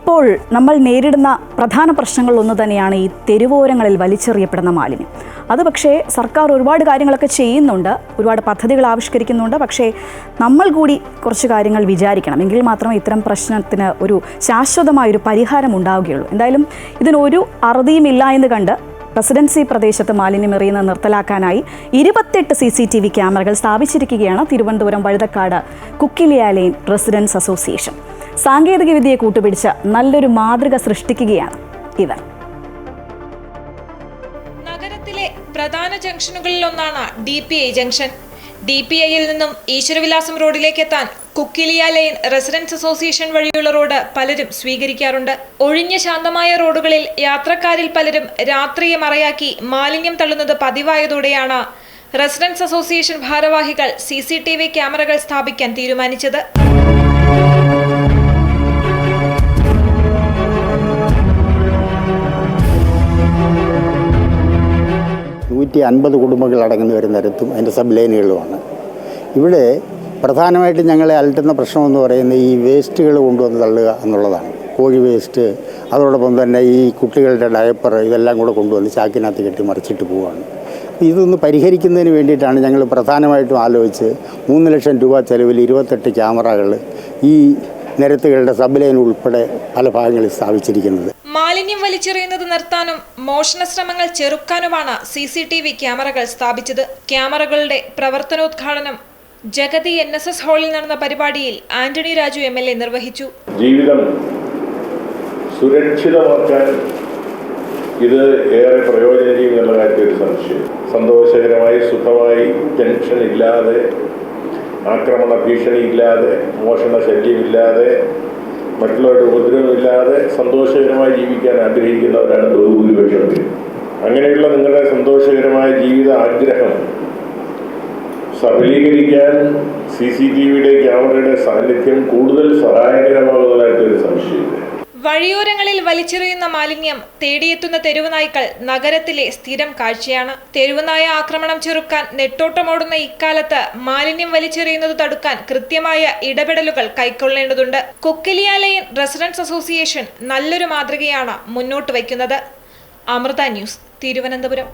ഇപ്പോൾ നമ്മൾ നേരിടുന്ന പ്രധാന പ്രശ്നങ്ങളൊന്നു തന്നെയാണ് ഈ തെരുവോരങ്ങളിൽ വലിച്ചെറിയപ്പെടുന്ന മാലിന്യം. അത് പക്ഷേ സർക്കാർ ഒരുപാട് കാര്യങ്ങളൊക്കെ ചെയ്യുന്നുണ്ട്, ഒരുപാട് പദ്ധതികൾ ആവിഷ്കരിക്കുന്നുണ്ട്. പക്ഷേ നമ്മൾ കൂടി കുറച്ച് കാര്യങ്ങൾ വിചാരിക്കണം, എങ്കിൽ മാത്രമേ ഇത്തരം പ്രശ്നത്തിന് ഒരു ശാശ്വതമായൊരു പരിഹാരം ഉണ്ടാവുകയുള്ളൂ. എന്തായാലും ഇതിനൊരു അറുതിയുമില്ല എന്ന് കണ്ട് റെസിഡൻസി പ്രദേശത്ത് മാലിന്യം എറിയുന്നത് നിർത്തലാക്കാനായി 28 CCTV ക്യാമറകൾ സ്ഥാപിച്ചിരിക്കുകയാണ് Thiruvananthapuram Vazhuthacaud Kukkiliya lane residents association. സാങ്കേതികവിദ്യയെ കൂട്ടുപിടിച്ച് നല്ലൊരു മാതൃക സൃഷ്ടിക്കുകയാണ് ഇവർ. നഗരത്തിലെ പ്രധാന ജംഗ്ഷനുകളിലൊന്നാണ് DPI ജംഗ്ഷൻ. DPIയിൽ നിന്നും ഈശ്വരവിലാസം റോഡിലേക്ക് എത്താൻ കുക്കിലിയ ലെയ്ൻ റെസിഡൻസ് അസോസിയേഷൻ വഴിയുള്ള റോഡ് പലരും സ്വീകരിക്കാറുണ്ട്. ഒഴിഞ്ഞ ശാന്തമായ റോഡുകളിൽ യാത്രക്കാരിൽ പലരും രാത്രിയെ മറയാക്കി മാലിന്യം തള്ളുന്നത് പതിവായതോടെയാണ് റെസിഡൻസ് അസോസിയേഷൻ ഭാരവാഹികൾ CCTV ക്യാമറകൾ സ്ഥാപിക്കാൻ തീരുമാനിച്ചത്. കുടുംബങ്ങൾ അടങ്ങുന്ന വരുന്നിടത്തും അതിൻ്റെ സബ് ലൈനുകളുമാണ്. ഇവിടെ പ്രധാനമായിട്ടും ഞങ്ങളെ അലട്ടുന്ന പ്രശ്നമെന്ന് പറയുന്നത് ഈ വേസ്റ്റുകൾ കൊണ്ടുവന്ന് തള്ളുക എന്നുള്ളതാണ്. കോഴി വേസ്റ്റ്, അതോടൊപ്പം തന്നെ ഈ കുട്ടികളുടെ ഡയപ്പർ, ഇതെല്ലാം കൂടെ കൊണ്ടുവന്ന് ചാക്കിനകത്ത് കെട്ടി മറിച്ചിട്ട് പോവുകയാണ്. ഇതൊന്ന് പരിഹരിക്കുന്നതിന് വേണ്ടിയിട്ടാണ് ഞങ്ങൾ പ്രധാനമായിട്ടും ആലോചിച്ച് 3 ലക്ഷം രൂപ ചെലവിൽ 28 ക്യാമറകൾ ഈ നിരത്തുകളുടെ സബ് ലൈൻ ഉൾപ്പെടെ പല ഭാഗങ്ങളിൽ സ്ഥാപിച്ചിരിക്കുന്നത്. മാലിന്യം വലിച്ചെറിയുന്നത് നിർത്താനും മോഷണ ശ്രമങ്ങൾ ചെറുക്കാനുമാണ് CCTV ക്യാമറകൾ സ്ഥാപിച്ചത്. ക്യാമറകളുടെ പ്രവർത്തനോദ്ഘാടനം ജഗതി NSS ഹാളിൽ നടന്ന പരിപാടിയിൽ ആന്റണി രാജു MLA നിർവഹിച്ചു. ജീവിതം സുരക്ഷിതമാക്കാൻ ഇത് ഏറെ പ്രയോജനീയം എന്നുള്ള കാര്യത്തിൽ ഒരു സംശയം. സന്തോഷകരമായി സുഖമായി ടെൻഷൻ ഇല്ലാതെ, ആക്രമണ ഭീഷണി ഇല്ലാതെ, മോഷണ ശല്യമില്ലാതെ, മറ്റുള്ളവരുടെ ഉപദ്രവമില്ലാതെ സന്തോഷകരമായി ജീവിക്കാൻ ആഗ്രഹിക്കുന്നവരാണ് ബഹുഭൂരിപക്ഷം. അങ്ങനെയുള്ള നിങ്ങളുടെ സന്തോഷകരമായ ജീവിത ആഗ്രഹം സഫലീകരിക്കാൻ CCTVയുടെ ക്യാമറയുടെ സാന്നിധ്യം കൂടുതൽ സഹായകരമാകുന്നതായിട്ടൊരു സംശയമില്ല. വഴിയോരങ്ങളിൽ വലിച്ചെറിയുന്ന മാലിന്യം തേടിയെത്തുന്ന തെരുവുനായ്ക്കൾ നഗരത്തിലെ സ്ഥിരം കാഴ്ചയാണ്. തെരുവുനായ ആക്രമണം ചെറുക്കാൻ നെട്ടോട്ടമോടുന്ന ഇക്കാലത്ത് മാലിന്യം വലിച്ചെറിയുന്നത് തടുക്കാൻ കൃത്യമായ ഇടപെടലുകൾ കൈക്കൊള്ളേണ്ടതുണ്ട്. കുക്കിലിയ ലെയ്ൻ റെസിഡൻസ് അസോസിയേഷൻ നല്ലൊരു മാതൃകയാണ് മുന്നോട്ട് വയ്ക്കുന്നത്. അമൃത ന്യൂസ്, തിരുവനന്തപുരം.